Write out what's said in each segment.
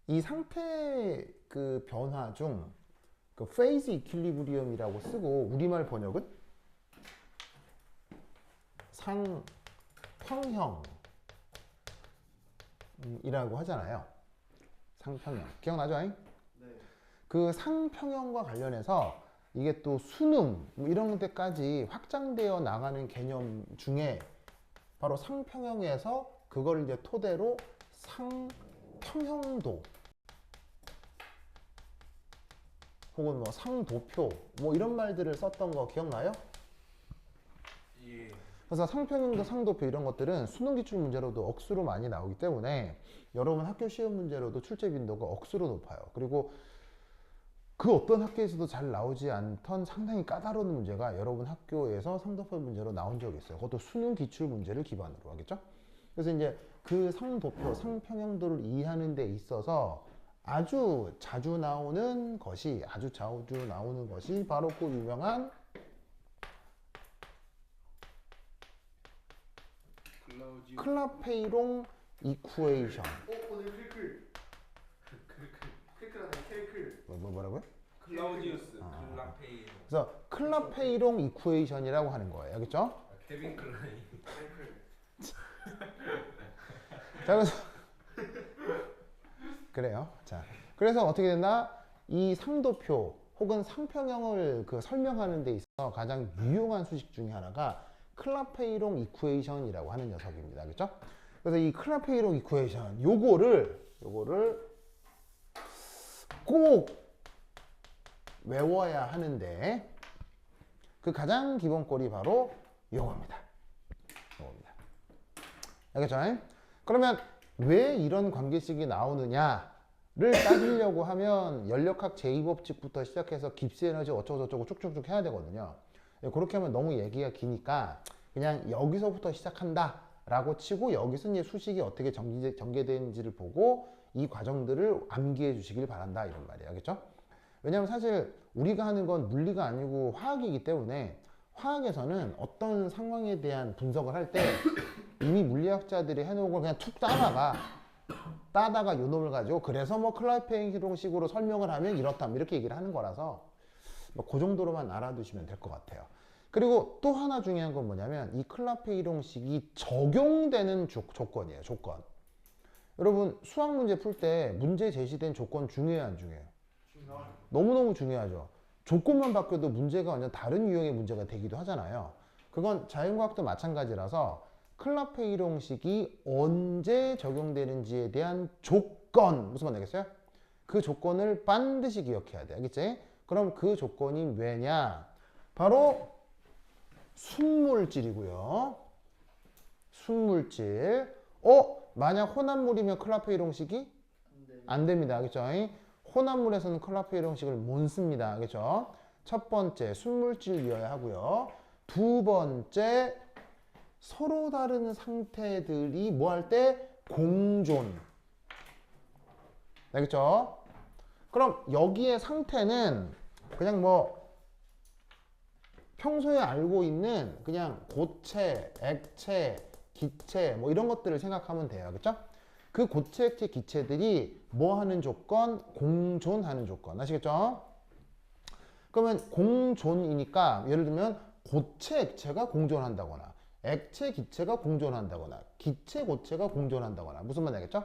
이 상태 그 변화 중 그 페이즈 이퀄리브리엄이라고 쓰고 우리말 번역은 상평형이라고 하잖아요. 상평형 기억나죠? 네. 그 상평형과 관련해서 이게 또 수능 뭐 이런 데까지 확장되어 나가는 개념 중에 바로 상평형에서 그걸 이제 토대로 상평형도 혹은 뭐 상도표 뭐 이런 말들을 썼던 거 기억나요? 예. 그래서 상평형도 상도표 이런 것들은 수능 기출 문제로도 억수로 많이 나오기 때문에 여러분 학교 시험 문제로도 출제 빈도가 억수로 높아요. 그리고 그 어떤 학교에서도 잘 나오지 않던 상당히 까다로운 문제가 여러분 학교에서 상도표 문제로 나온 적이 있어요. 그것도 수능 기출 문제를 기반으로 하겠죠. 그래서 이제 그 상도표, 상평형도를 이해하는 데 있어서 아주 자주 나오는 것이 바로 그 유명한 클라페이롱 이쿠에이션. 오늘 클클하네. 클클. 뭐라고요? 클라우디우스 클라페이롱. 그래서 클라페이롱 이쿠에이션이라고 하는 거예요. 알겠죠? 케빈 클라인. 자, 그래서 그래요. 자, 그래서 어떻게 됐나? 이 상도표 혹은 상평형을 그 설명하는 데 있어서 가장 유용한 수식 중에 하나가 클라페이롱 이쿠에이션이라고 하는 녀석입니다. 그렇죠? 그래서 이 클라페이롱 이쿠에이션 요거를 꼭 외워야 하는데 그 가장 기본꼴이 바로 요겁니다. 알겠죠? 그러면 왜 이런 관계식이 나오느냐를 따지려고 하면 연력학 제2법칙부터 시작해서 깁스에너지 어쩌고저쩌고 쭉쭉쭉 해야 되거든요. 그렇게 하면 너무 얘기가 기니까 그냥 여기서부터 시작한다 라고 치고 여기서 이제 수식이 어떻게 전개되는지를 보고 이 과정들을 암기해 주시길 바란다 이런 말이에요. 알겠죠? 왜냐하면 사실 우리가 하는 건 물리가 아니고 화학이기 때문에 화학에서는 어떤 상황에 대한 분석을 할 때 이미 물리학자들이 해놓은 걸 그냥 툭 따다가 요 놈을 가지고 그래서 뭐 클라페이롱식으로 설명을 하면 이렇다 이렇게 얘기를 하는 거라서 뭐 그 정도로만 알아두시면 될 것 같아요. 그리고 또 하나 중요한 건 뭐냐면 이 클라페이롱식이 적용되는 조건이에요. 조건. 여러분 수학 문제 풀 때 문제 제시된 조건 중요해요, 안 중요해요? 너무너무 중요하죠. 조건만 바뀌어도 문제가 완전 다른 유형의 문제가 되기도 하잖아요. 그건 자연과학도 마찬가지라서 클라페이롱식이 언제 적용되는지에 대한 조건, 무슨 말 되겠어요? 그 조건을 반드시 기억해야 돼. 알겠지? 그럼 그 조건이 왜냐? 바로 순물질이고요. 순물질. 만약 혼합물이면 클라페이롱식이 안 됩니다. 알겠죠? 혼합물에서는 클라페이롱식을 못 씁니다. 알겠죠? 첫 번째, 순물질이어야 하고요. 두 번째, 서로 다른 상태들이 뭐 할 때? 공존. 알겠죠? 그럼 여기에 상태는 그냥 뭐 평소에 알고 있는 그냥 고체, 액체, 기체 뭐 이런 것들을 생각하면 돼요. 알겠죠? 그 고체, 액체, 기체들이 뭐 하는 조건? 공존하는 조건. 아시겠죠? 그러면 공존이니까 예를 들면 고체, 액체가 공존한다거나 액체, 기체가 공존한다거나 기체, 고체가 공존한다거나 무슨 말인지 알겠죠?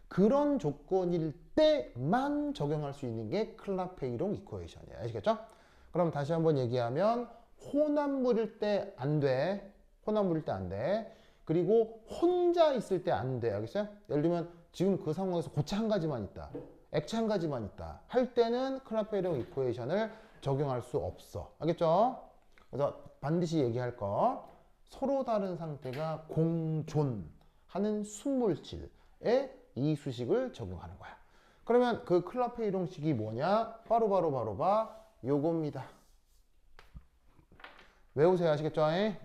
그런 조건일 때만 적용할 수 있는 게 클라페이롱 이쿠에이션이에요. 아시겠죠? 그럼 다시 한번 얘기하면 혼합물일 때 안 돼. 혼합물일 때 안 돼. 그리고 혼자 있을 때 안 돼. 알겠어요? 예를 들면 지금 그 상황에서 고체 한 가지만 있다. 액체 한 가지만 있다. 할 때는 클라페이롱 이쿠에이션을 적용할 수 없어. 알겠죠? 그래서 반드시 얘기할 거. 서로 다른 상태가 공존하는 순물질에 이 수식을 적용하는 거야. 그러면 그 클라페이롱식이 뭐냐? 바로 요겁니다. 외우세요. 아시겠죠? 네.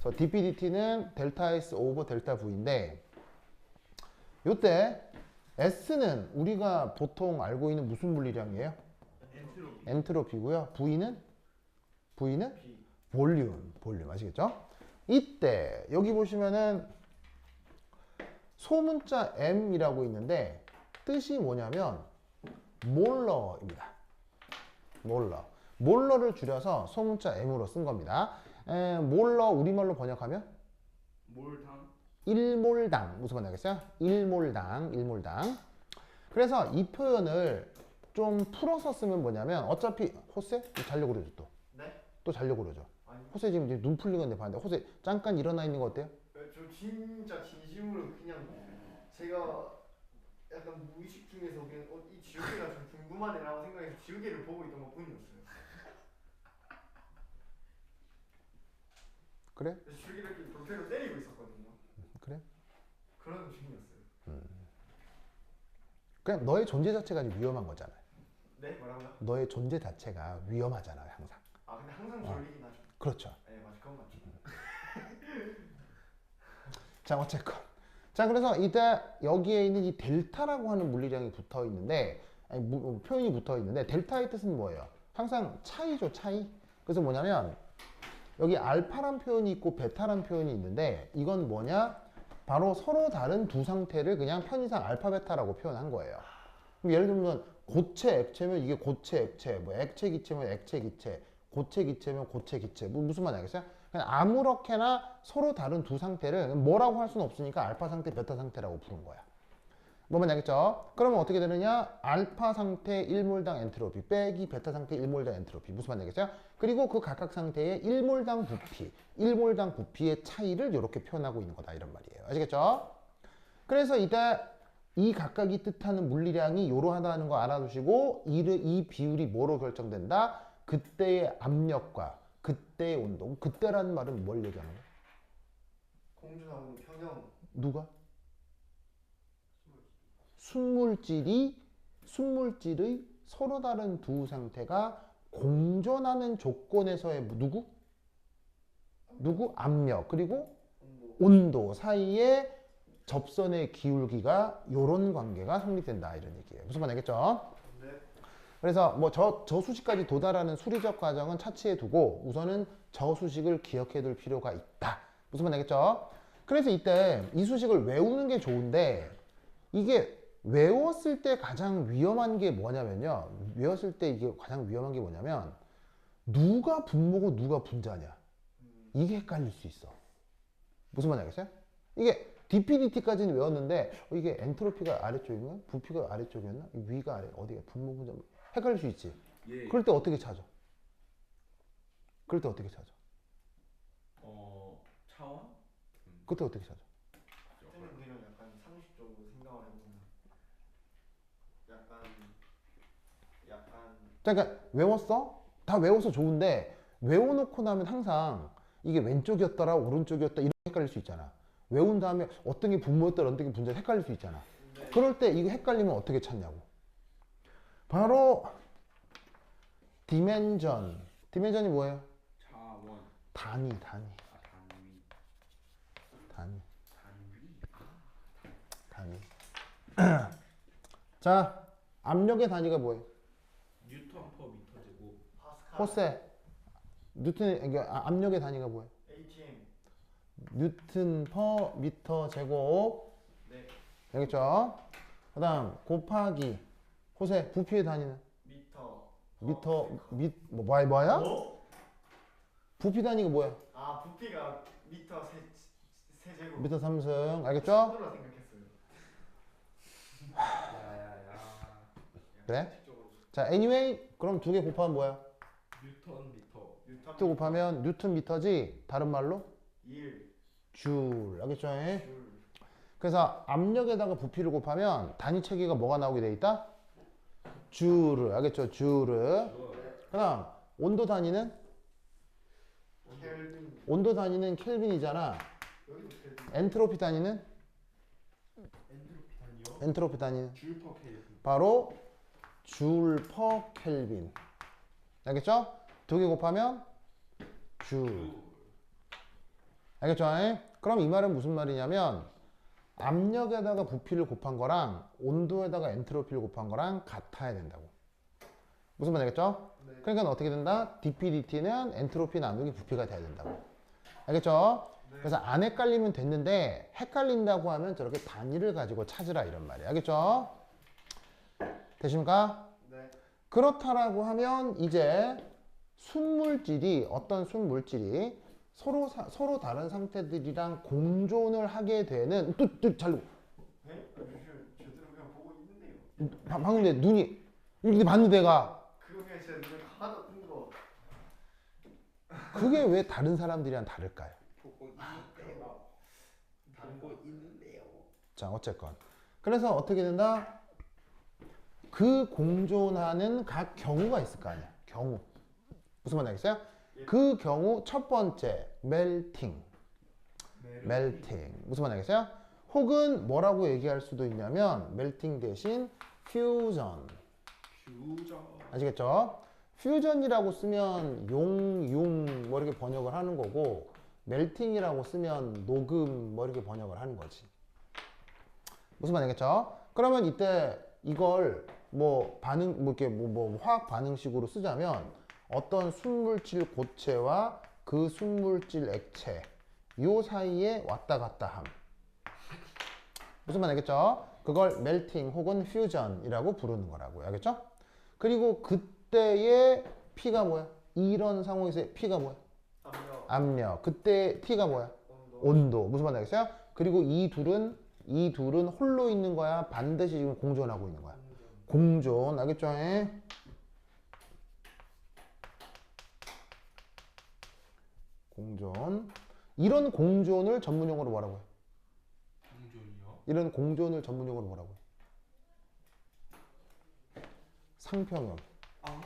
그래서 dPdt는 델타 S 오버 델타 V인데 요때 S는 우리가 보통 알고 있는 무슨 물리량이에요? 엔트로피고요. V는 V는 B. 볼륨 아시겠죠? 이때 여기 보시면은 소문자 M이라고 있는데 뜻이 뭐냐면 몰러입니다. 몰러를 줄여서 소문자 M으로 쓴 겁니다. 몰러 우리말로 번역하면 몰당. 일몰당 무슨 말 나겠어요? 일몰당. 그래서 이 표현을 좀 풀어서 쓰면 뭐냐면 어차피 호세 자려고 그러죠 또. 네? 또 자려고 그러죠. 아니, 호세 지금 이제 눈 풀린 건데 봤는데 호세 잠깐 일어나 있는 거 어때요? 저 진짜 진심으로 그냥 제가 약간 무의식 중에서 그냥 이 지우개가 좀 궁금하네라고 생각해서 지우개를 보고 있던 것 뿐이었어요. 그래? 그래서 지우개를 이렇게 볼펜으로 때리고 있었거든요. 그래? 그런 중이었어요. 그냥 너의 존재 자체가 좀 위험한 거잖아요. 네? 뭐라고요? 너의 존재 자체가 위험하잖아요 항상. 아 근데 항상 졸리긴 하죠. 그렇죠. 네 맞아 그건 맞죠. 자 어쨌건 자 그래서 이때 여기에 있는 이 델타라고 하는 물리량이 붙어 있는데 표현이 붙어 있는데 델타의 뜻은 뭐예요? 항상 차이죠 차이. 그래서 뭐냐면 여기 알파란 표현이 있고 베타란 표현이 있는데 이건 뭐냐? 바로 서로 다른 두 상태를 그냥 편의상 알파 베타라고 표현한 거예요. 그럼 예를 들면 고체 액체면 이게 고체 액체, 뭐 액체 기체면 액체 기체, 고체 기체면 고체 기체. 뭐 무슨 말인지 알겠어요? 그냥 아무렇게나 서로 다른 두 상태를 뭐라고 할 수는 없으니까 알파 상태, 베타 상태라고 부른 거야. 뭐만 알겠죠? 그러면 어떻게 되느냐? 알파 상태 1몰당 엔트로피 빼기 베타 상태 1몰당 엔트로피. 무슨 말인지 알겠어요? 그리고 그 각각 상태의 1몰당 부피, 1몰당 부피의 차이를 이렇게 표현하고 있는 거다 이런 말이에요. 아시겠죠? 그래서 이때 이 각각이 뜻하는 물리량이 이러하다는 거 알아두시고 이 비율이 뭐로 결정된다? 그때의 압력과 그때의 온도. 그때라는 말은 뭘 얘기하는 거야? 공주 나오는 평형. 누가? 순물질의 서로 다른 두 상태가 공존하는 조건에서의 누구? 압력 그리고 온도 사이에 접선의 기울기가 이런 관계가 성립된다 이런 얘기예요. 무슨 말 알겠죠? 네. 그래서 뭐 저 수식까지 도달하는 수리적 과정은 차치해 두고 우선은 저 수식을 기억해 둘 필요가 있다. 무슨 말 알겠죠? 그래서 이때 이 수식을 외우는 게 좋은데 이게 외웠을 때 가장 위험한 게 뭐냐면요. 외웠을 때 이게 가장 위험한 게 뭐냐면 누가 분모고 누가 분자냐. 이게 헷갈릴 수 있어. 무슨 말인지 알겠어요? 이게 DPDT까지는 외웠는데 이게 엔트로피가 아래쪽인가? 부피가 아래쪽이었나? 위가 아래 어디가 분모 분자 헷갈릴 수 있지. 예. 그럴 때 어떻게 찾아? 차원? 그때 어떻게 찾아? 그때는 그냥 약간 상식적으로 생각을 해보면 약간 자, 그러니까 외웠어? 다 외워서 좋은데 외워놓고 나면 항상 이게 왼쪽이었더라 오른쪽이었다 이렇게 헷갈릴 수 있잖아. 외운 다음에 어떤 게 분모였더라 어떤 게 분자였다 헷갈릴 수 있잖아. 네. 그럴 때 이거 헷갈리면 어떻게 찾냐고. 바로 디멘전이 뭐예요? 차원. 단위. 단위. 자, 압력의 단위가 뭐예요? 뉴턴 퍼 미터 제곱. 파스칼. 호세. 압력의 단위가 뭐예요? ATM. 뉴튼 퍼 미터 제곱. 네. 알겠죠? 그 다음 곱하기 호세 부피의 단위는? 뭐야? 어? 부피 단위가 뭐야? 아 부피가 미터 세제곱. 미터 3승. 알겠죠? 손으로 생각했어요. 야야야. 그래? 상식적으로. 자, anyway 그럼 두 개 곱하면 뭐야? 뉴턴 미터. 뉴턴 또 곱하면 뉴턴 미터지. 다른 말로 1 줄. 알겠죠? 줄. 그래서 압력에다가 부피를 곱하면 단위 체계가 뭐가 나오게 돼 있다? 주르. 알겠죠? 주르. 그다음 온도 단위는? 켈빈. 온도 단위는 켈빈이잖아. 여기도 켈빈. 엔트로피 단위는? 엔트로피 단위요? 엔트로피 단위는 줄 퍼 켈빈. 바로 줄 퍼 켈빈. 알겠죠? 두 개 곱하면 줄. 알겠죠? 그럼 이 말은 무슨 말이냐면 압력에다가 부피를 곱한 거랑 온도에다가 엔트로피를 곱한 거랑 같아야 된다고. 무슨 말 알겠죠? 네. 그러니까 어떻게 된다? dpdt는 엔트로피 나누기 부피가 돼야 된다고. 알겠죠? 네. 그래서 안 헷갈리면 됐는데 het갈린다고 하면 저렇게 단위를 가지고 찾으라 이런 말이에요. 알겠죠? 되십니까? 네. 그렇다라고 하면 이제 순물질이 어떤 순물질이 서로 다른 상태들이랑 공존을 하게 되는 또잘 네? 제대로 그냥 보고 있는데요. 방금 내 눈이 이렇게 봤는데 내가 그거 그냥 제 눈에 하나 뜬 거. 그게 왜 다른 사람들이랑 다를까요? 보고 있는데요. 보고 있는데요. 자 어쨌건 그래서 어떻게 된다? 그 공존하는 각 경우가 있을 거 아니야. 경우 무슨 말 알겠어요? 그 경우 첫 번째 멜팅 무슨 말 알겠어요? 혹은 뭐라고 얘기할 수도 있냐면 멜팅 대신 퓨전 퓨전. 아시겠죠? 퓨전이라고 쓰면 용 뭐 이렇게 번역을 하는 거고 멜팅이라고 쓰면 녹음 뭐 이렇게 번역을 하는 거지. 무슨 말 알겠죠? 그러면 이때 이걸 뭐 반응 뭐 이렇게 뭐 화학 반응식으로 쓰자면 어떤 순물질 고체와 그 순물질 액체 요 사이에 왔다 갔다 함. 무슨 말 알겠죠? 그걸 멜팅 혹은 퓨전이라고 부르는 거라고요. 알겠죠? 그리고 그때의 P가 뭐야? 이런 상황에서의 P가 뭐야? 압력. 압력. 그때 T가 뭐야? 온도. 온도. 무슨 말 알겠어요? 그리고 이 둘은 홀로 있는 거야? 반드시 지금 공존하고 있는 거야? 공존. 알겠죠? 공존. 이런 공존을 전문용어로 뭐라고 해? 공존이요. 이런 공존을 전문용어로 뭐라고 해? 상평형. 아.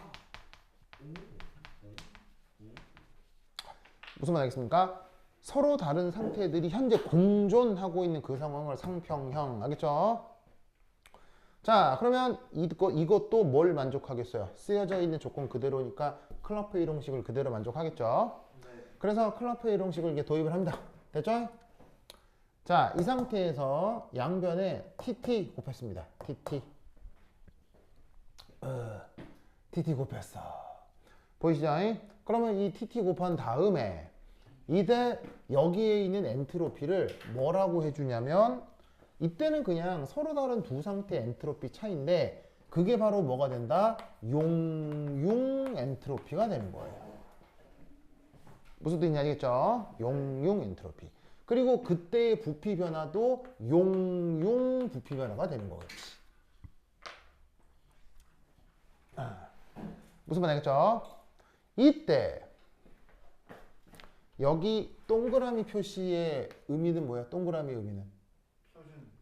무슨 말 알겠습니까? 서로 다른 상태들이 현재 공존하고 있는 그 상황을 상평형. 알겠죠? 자, 그러면 이것도 뭘 만족하겠어요? 쓰여져 있는 조건 그대로니까 클라페이 형식을 그대로 만족하겠죠? 네. 그래서 클라페이 형식을 이게 도입을 합니다. 됐죠? 자, 이 상태에서 양변에 TT 곱했습니다. TT 곱했어. 보이시죠? 그러면 이 TT 곱한 다음에 이때 여기에 있는 엔트로피를 뭐라고 해주냐면 이때는 그냥 서로 다른 두 상태 엔트로피 차이인데 그게 바로 뭐가 된다? 용융 엔트로피가 되는 거예요. 무슨 뜻인지 알겠죠? 용융 엔트로피. 그리고 그때의 부피 변화도 용융 부피 변화가 되는 거겠지. 무슨 말 알겠죠? 이때 여기 동그라미 표시의 의미는 뭐야? 동그라미 의미는?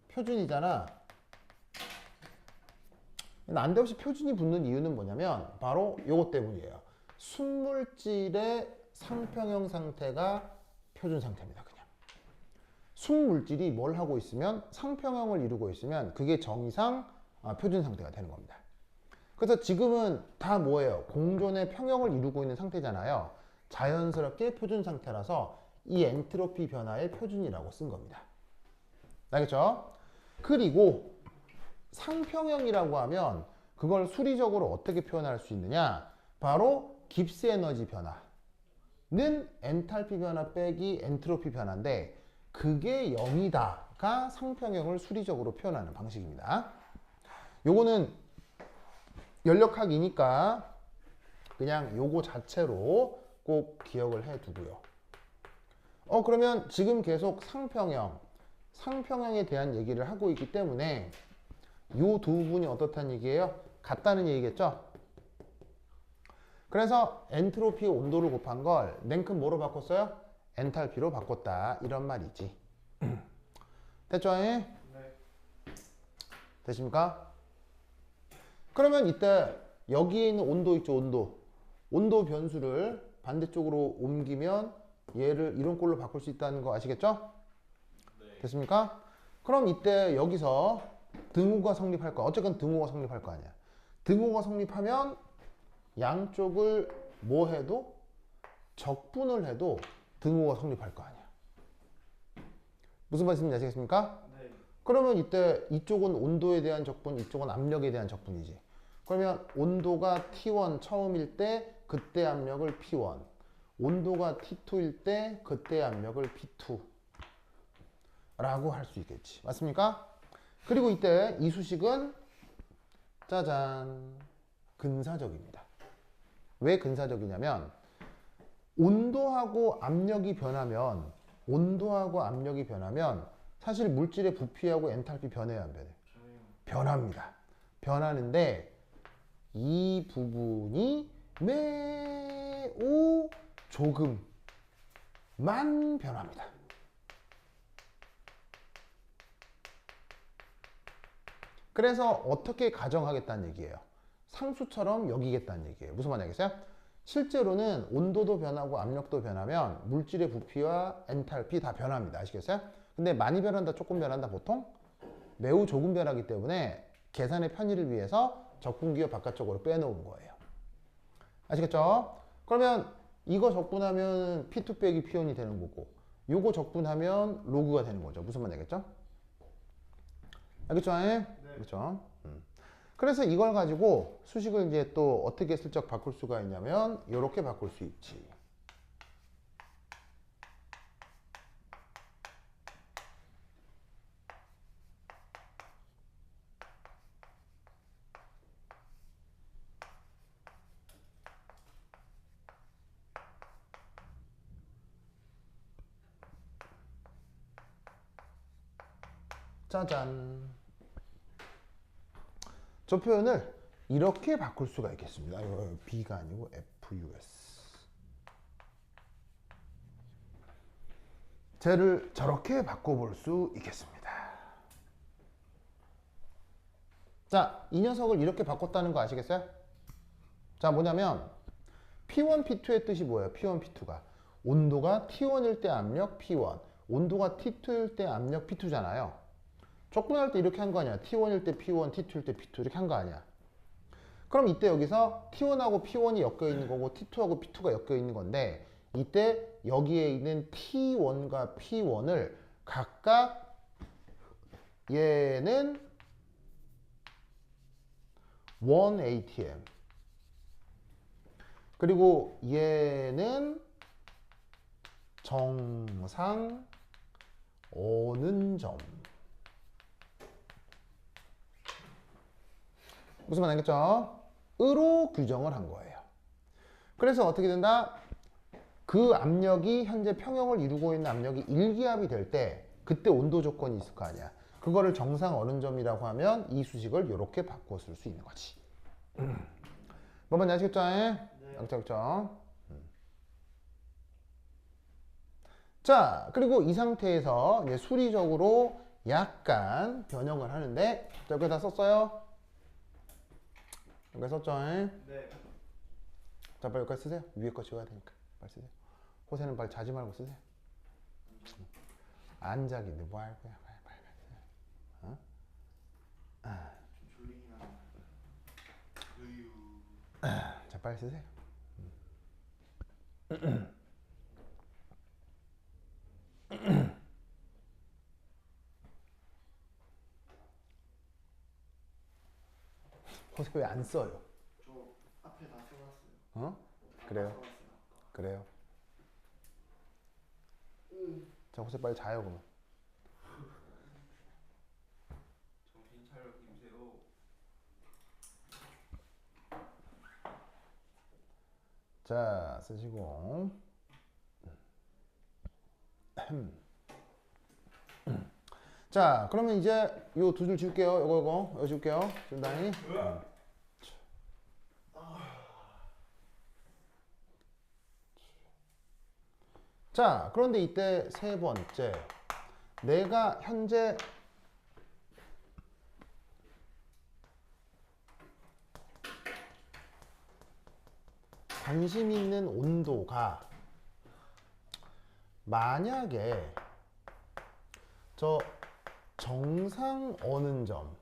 표준이잖아. 난데없이 표준이 붙는 이유는 뭐냐면 바로 요것 때문이에요. 순물질의 상평형 상태가 표준 상태입니다. 그냥 순물질이 뭘 하고 있으면 상평형을 이루고 있으면 그게 정의상 표준 상태가 되는 겁니다. 그래서 지금은 다 뭐예요? 공존의 평형을 이루고 있는 상태잖아요. 자연스럽게 표준 상태라서 이 엔트로피 변화의 표준이라고 쓴 겁니다. 알겠죠? 그리고 상평형이라고 하면 그걸 수리적으로 어떻게 표현할 수 있느냐? 바로 깁스 에너지 변화는 엔탈피 변화 빼기 엔트로피 변화인데 그게 0이다가 상평형을 수리적으로 표현하는 방식입니다. 요거는 연력학이니까 그냥 요거 자체로 꼭 기억을 해 두고요. 그러면 지금 계속 상평형에 대한 얘기를 하고 있기 때문에 요 두 부분이 어떻다는 얘기예요? 같다는 얘기겠죠? 그래서 엔트로피 온도를 곱한 걸 냉큼 뭐로 바꿨어요? 엔탈피로 바꿨다 이런 말이지. 됐죠? 네. 되십니까? 그러면 이때 여기에 있는 온도 있죠? 온도 변수를 반대쪽으로 옮기면 얘를 이런 꼴로 바꿀 수 있다는 거 아시겠죠? 네. 됐습니까? 그럼 이때 여기서 등호가 성립할 거야. 어쨌든 등호가 성립할 거 아니야. 등호가 성립하면 양쪽을 뭐 해도 적분을 해도 등호가 성립할 거 아니야. 무슨 말씀인지 아시겠습니까? 네. 그러면 이때 이쪽은 온도에 대한 적분, 이쪽은 압력에 대한 적분이지. 그러면 온도가 T1 처음일 때 그때 압력을 P1, 온도가 T2일 때 그때 압력을 P2 라고 할 수 있겠지. 맞습니까? 그리고 이때 이 수식은 짜잔 근사적입니다. 왜 근사적이냐면 온도하고 압력이 변하면 사실 물질의 부피하고 엔탈피 변해요, 안 변해요? 변합니다. 변하는데 이 부분이 매우 조금만 변합니다. 그래서 어떻게 가정하겠다는 얘기예요? 상수처럼 여기겠다는 얘기예요. 무슨 말인지 알겠어요? 실제로는 온도도 변하고 압력도 변하면 물질의 부피와 엔탈피 다 변합니다. 아시겠어요? 근데 많이 변한다, 조금 변한다, 보통 매우 조금 변하기 때문에 계산의 편의를 위해서 적분기호 바깥쪽으로 빼놓은 거예요. 아시겠죠? 그러면 이거 적분하면 P2 빼기 P1이 되는 거고 요거 적분하면 로그가 되는 거죠. 무슨 말인지 알겠죠? 알겠죠? 네. 그렇죠? 그래서 이걸 가지고 수식을 이제 또 어떻게 슬쩍 바꿀 수가 있냐면 이렇게 바꿀 수 있지. 짜잔. 저 표현을 이렇게 바꿀 수가 있겠습니다. 이거 B가 아니고 FUS. 쟤를 저렇게 바꿔볼 수 있겠습니다. 자, 이 녀석을 이렇게 바꿨다는 거 아시겠어요? 자, 뭐냐면 P1, P2의 뜻이 뭐예요? P1, P2가 온도가 T1일 때 압력 P1, 온도가 T2일 때 압력 P2잖아요. 적분할 때 이렇게 한 거 아니야? T1일 때 P1, T2일 때 P2 이렇게 한 거 아니야? 그럼 이때 여기서 T1하고 P1이 엮여 있는 거고 T2하고 P2가 엮여 있는 건데 이때 여기에 있는 T1과 P1을 각각 얘는 1atm 그리고 얘는 정상 어는 점. 무슨 말 알겠죠? 으로 규정을 한 거예요. 그래서 어떻게 된다? 그 압력이 현재 평형을 이루고 있는 압력이 일기압이 될 때 그때 온도 조건이 있을 거 아니야. 그거를 정상 어는 점이라고 하면 이 수식을 이렇게 바꿔 쓸 수 있는 거지. 뭐 뭔지 아시겠죠? 네. 알겠죠? 자, 그리고 이 상태에서 이제 수리적으로 약간 변형을 하는데 자, 여기 다 썼어요? 여기 썼죠? 네. 자, 빨리 여기까지 쓰세요. 위에 거 지워야 되니까. 빨리 쓰세요. 호세는 빨리 자지 말고 쓰세요. 안 자긴데 뭐 할 거야. 빨리 쓰세요. 어? 좀 졸리긴 하네. 으유. 자, 빨리 쓰세요. 호세 왜 안 써요? 저 앞에 다 써놨어요. 어? 그래요? 그래요? 자, 호세 빨리 자요 그러면. 정신 차려 김세호. 자, 쓰시고. 자, 그러면 이제 요 두 줄 지울게요. 이거 지울게요. 지운다니. 자, 그런데 이때 세 번째. 내가 현재 관심 있는 온도가 만약에 저 정상 어는 점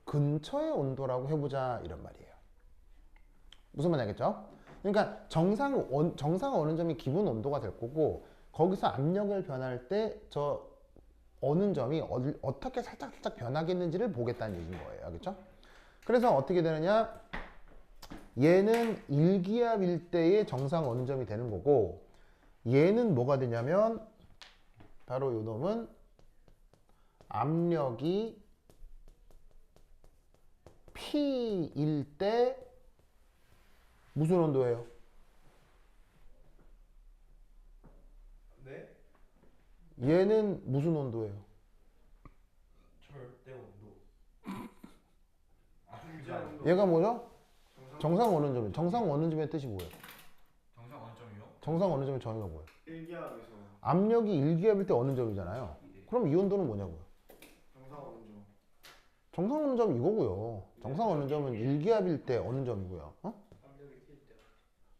근처의 온도라고 해보자 이런 말이에요. 무슨 말인지 알겠죠? 그러니까 정상 어는 점이 기본 온도가 될 거고 거기서 압력을 변할 때 저 어는 점이 어떻게 살짝 변하겠는지를 보겠다는 얘기인 거예요. 알겠죠? 그래서 어떻게 되느냐? 얘는 일기압일 때의 정상 어느 점이 되는 거고, 얘는 뭐가 되냐면 바로 요 놈은 압력이 P일 때 무슨 온도예요? 네? 얘는 무슨 온도예요? 절대 온도. 유지하는 온도. 얘가 뭐죠? 정상 정상 원원점이에요. 정상 원원점의 뜻이 뭐예요? 정상 원점이요? 정상 원원점의 정의가 뭐예요? 일기압에서 압력이 일기압일 때 어느 점이잖아요. 그럼 이 온도는 뭐냐고요? 정상 원점. 정상 어느 점 이거고요. 정상 어느 점은 일기압일 때 어느 점이고요. 압력이 필 때.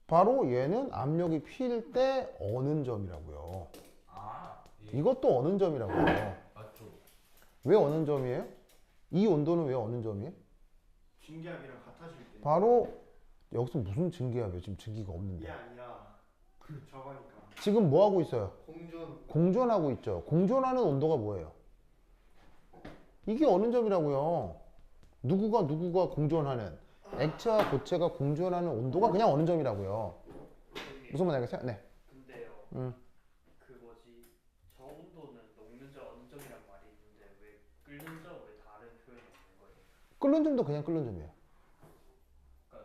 바로 얘는 압력이 P일 때 어느 점이라고요. 아, 이것도 어느 점이라고요. 맞죠. 왜 어느 점이에요? 이 온도는 왜 어느 점이에요? 증기압이랑 같아질 때. 바로 여기서 무슨 증기압이에요? 지금 증기가 이게 없는데. 아니라 저거니까. 지금 뭐 하고 있어요? 공존. 공존하고 있죠. 공존하는 온도가 뭐예요? 이게 어느 점이라고요. 누구가 공존하는, 액체와 고체가 공존하는 온도가 그냥 어느 점이라고요. 무슨 말 알겠어요? 네. 근데요. 음. 그 뭐지? 저 온도는 녹는 점, 어느 점이란 말이 있는데 왜 끓는 점 왜 다른 표현이 없는 거예요? 끓는 점도 그냥 끓는 점이에요.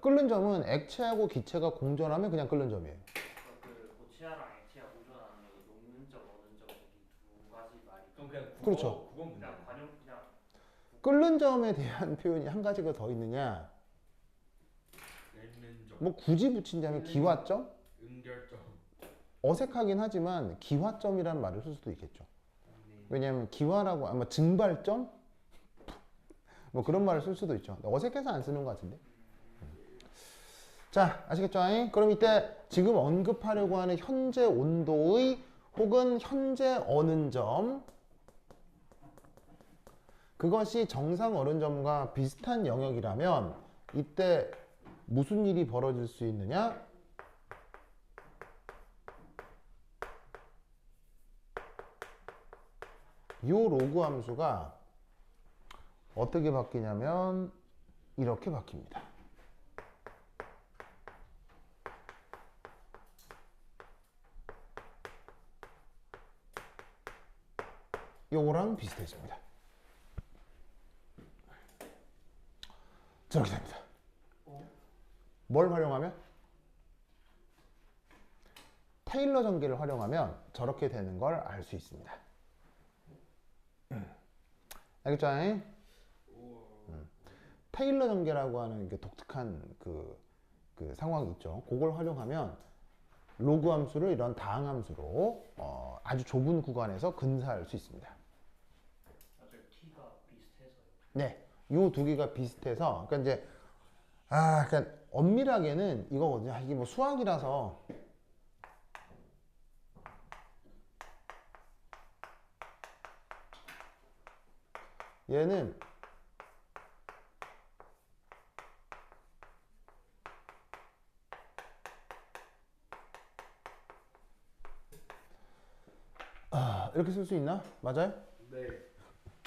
끓는 점은 액체하고 기체가 공존하면 그냥 끓는 점이에요. 그러니까 그 고체랑 액체가 공존하는 거 녹는 점, 어느 점 이 두 가지 말이. 그럼 그냥 그거, 그렇죠. 그건 문제. 그냥 관용 그냥 끓는 점에 대한 표현이 한 가지가 더 있느냐? 끓는 점. 뭐 굳이 붙인다면 기화점? 응결점. 어색하긴 하지만 기화점이라는 말을 쓸 수도 있겠죠. 네. 왜냐하면 기화라고 아마 증발점? 뭐 그런 말을 쓸 수도 있죠. 어색해서 안 쓰는 것 같은데. 자, 아시겠죠? 그럼 이때 지금 언급하려고 하는 현재 온도의 혹은 현재 어는 점, 그것이 정상 어는 점과 비슷한 영역이라면 이때 무슨 일이 벌어질 수 있느냐? 이 로그 함수가 어떻게 바뀌냐면 이렇게 바뀝니다. 요거랑 비슷해집니다. 저렇게 됩니다. 뭘 활용하면? 테일러 전개를 활용하면 저렇게 되는 걸 알 수 있습니다. 알겠죠? 테일러 전개라고 하는 게 독특한 그 상황이 있죠. 그걸 활용하면 로그 함수를 이런 다항 함수로 아주 좁은 구간에서 근사할 수 있습니다. 맞아요. 키가 비슷해서요. 네, 요 두 개가 비슷해서, 그러니까 이제 그러니까 엄밀하게는 이거거든요. 이게 뭐 수학이라서 얘는 이렇게 쓸 수 있나? 맞아요? 네.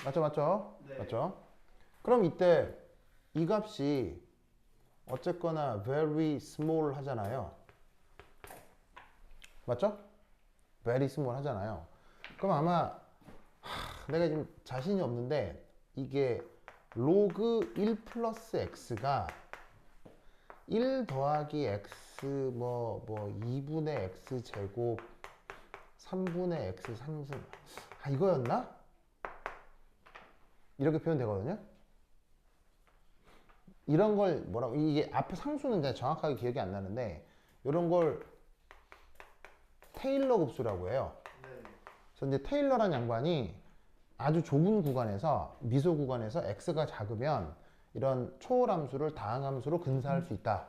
맞죠? 네. 맞죠? 그럼 이때 이 값이 어쨌거나 very small 하잖아요. 맞죠? very small 하잖아요. 그럼 아마 내가 지금 자신이 없는데 이게 로그 1 플러스 x가 1 더하기 x 뭐 2분의 x 제곱 3분의 x 3승 이거였나? 이렇게 표현되거든요. 이런 걸 뭐라고, 이게 앞에 상수는 그냥 정확하게 기억이 안 나는데 이런 걸 테일러 급수라고 해요. 네. 그래서 이제 테일러란 양반이 아주 좁은 구간에서 미소 구간에서 x가 작으면 이런 초월함수를 다항함수로 근사할 수 있다.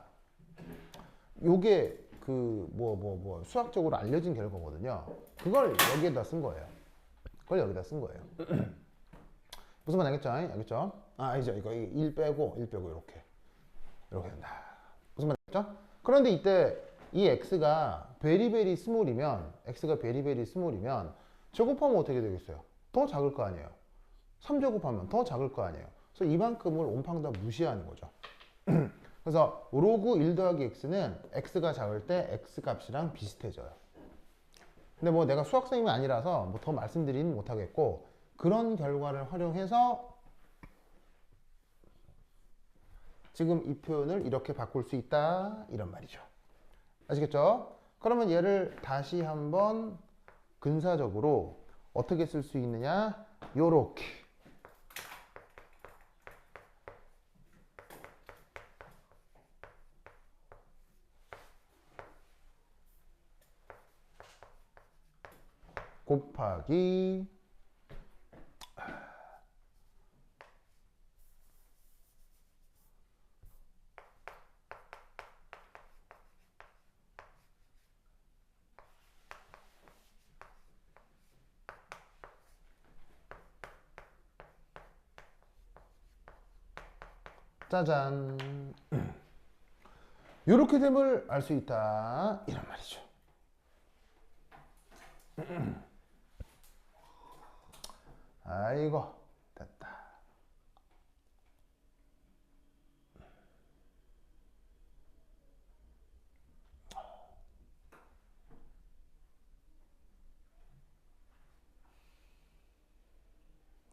요게 그 수학적으로 알려진 결과거든요. 그걸 여기에다 쓴 거예요. 그걸 여기다 쓴 거예요. 무슨 말 알겠죠? 알겠죠? 알죠. 이거 1 빼고 이렇게 된다. 무슨 말 알겠죠? 그런데 이때 이 x가 베리베리 스몰이면 제곱하면 어떻게 되겠어요? 더 작을 거 아니에요. 3제곱하면 더 작을 거 아니에요. 그래서 그래서 이만큼을 온팡 다 무시하는 거죠. 그래서 로그 1 더하기 x는 x가 작을 때 x 값이랑 비슷해져요. 근데 뭐 내가 수학생이 아니라서 뭐 더 말씀드리는 못하겠고, 그런 결과를 활용해서 지금 이 표현을 이렇게 바꿀 수 있다, 이런 말이죠. 아시겠죠? 그러면 얘를 다시 한번 근사적으로 어떻게 쓸 수 있느냐? 요렇게. 곱하기 짜잔. 요렇게 됨을 알 수 있다, 이런 말이죠. 아이고, 됐다.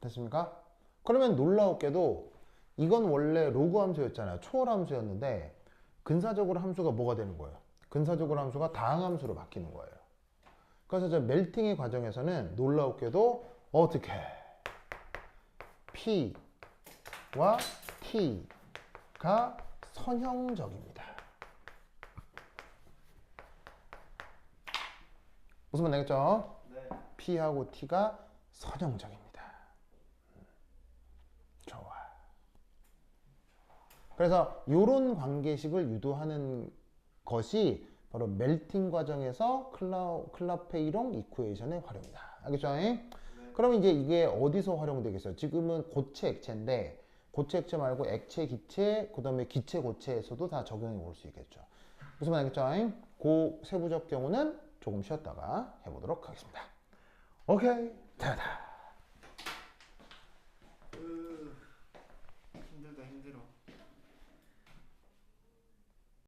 됐습니까? 그러면 놀라웠게도 이건 원래 로그 함수였잖아요. 초월 함수였는데 근사적으로 함수가 뭐가 되는 거예요? 근사적으로 함수가 다항 함수로 바뀌는 거예요. 그래서 저 멜팅의 과정에서는 놀라웠게도 어떻게 P와 T가 선형적입니다. 무슨 말 되겠죠? 네. P하고 T가 선형적입니다. 좋아. 그래서 이런 관계식을 유도하는 것이 바로 멜팅 과정에서 클라페이롱 이쿠에이션의 활용이다. 알겠죠? 그럼 이제 이게 어디서 활용되겠어요? 지금은 고체 액체인데, 고체 액체 말고 액체, 기체, 그 다음에 기체, 고체에서도 다 적용이 올 수 있겠죠. 무슨 말 알겠죠? 그 세부적 경우는 조금 쉬었다가 해보도록 하겠습니다. 오케이. 다다.